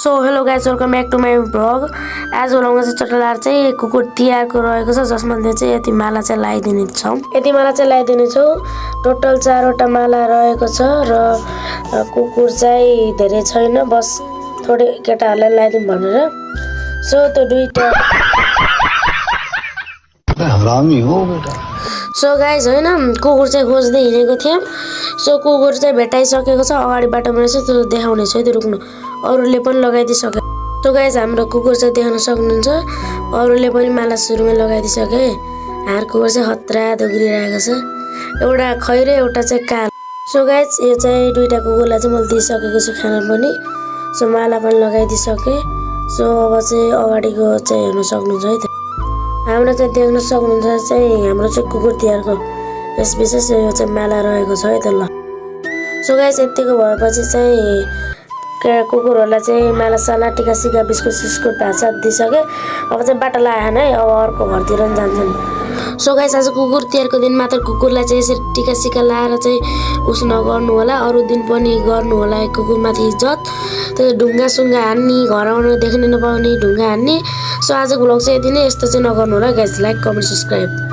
So hello guys welcome back to my vlog. आज भ्लगमा चाहिँ चटलार चाहिँ कुकुर तिहारको रहेको छ, जसमा चाहिँ यति माला चाहिँ लगाइदिने छौँ। यति माला चाहिँ लगाइदिने छौँ। टोटल 4वटा माला रहेको छ र कुकुर चाहिँ धेरै छैन, बस थोरै केटाहरूलाई लगाइदिउँ भनेर। सो त्यो दुईटा हरामी हो बेटा। सो गाइज होइन, कुकुर चाहिँ खोज्दै हिँडेको थियौँ। सो कुकुर चाहिँ भेटाइसकेको छ, अगाडि बाटोमा रहेछ, त्यो देखाउने छ। त्यो रुक्नु, अरूले पनि लगाइदिइसके। सो गाइज हाम्रो कुकुर चाहिँ देख्न सक्नुहुन्छ, अरूले पनि माला सुरुमै लगाइदिइसके। हार कुकुर चाहिँ खतरा दुग्रिरहेको छ, एउटा खैरे एउटा चाहिँ कालो। सो गाइज यो चाहिँ दुईटा कुकुरलाई चाहिँ मैले दिइसकेको छु खाना पनि। सो माला पनि लगाइदिइसके। सो अब चाहिँ अगाडिको चाहिँ हेर्न सक्नुहुन्छ है। हाम्रो चाहिँ देख्न सक्नुहुन्छ चाहिँ हाम्रो चाहिँ कुकुर तिहारको यस विशेष यो चाहिँ माला रहेको छ है त। ल सो गाइस यतिको भएपछि चाहिँ कुकुरहरूलाई चाहिँ माला साला टिका सिका बिस्कुट सिस्कुट भातसात दिइसके। अब चाहिँ बाटो लगाएन है, अब अर्को घरतिर पनि जान्छन्। सो गाइस आज कुकुर तिहारको दिन मात्र कुकुरलाई चाहिँ यसरी टिका सिका लाएर चाहिँ उस नगर्नु होला, अरू दिन पनि गर्नु होला कुकुरमाथि इज्जत। त्यो ढुङ्गा सुङ्गा हान्ने, घर आउन देख्न नपाउने ढुङ्गा हान्ने। सो आजको भ्लग चाहिँ यति नै, यस्तो चाहिँ नगर्नु होला गाइस। Like comment subscribe.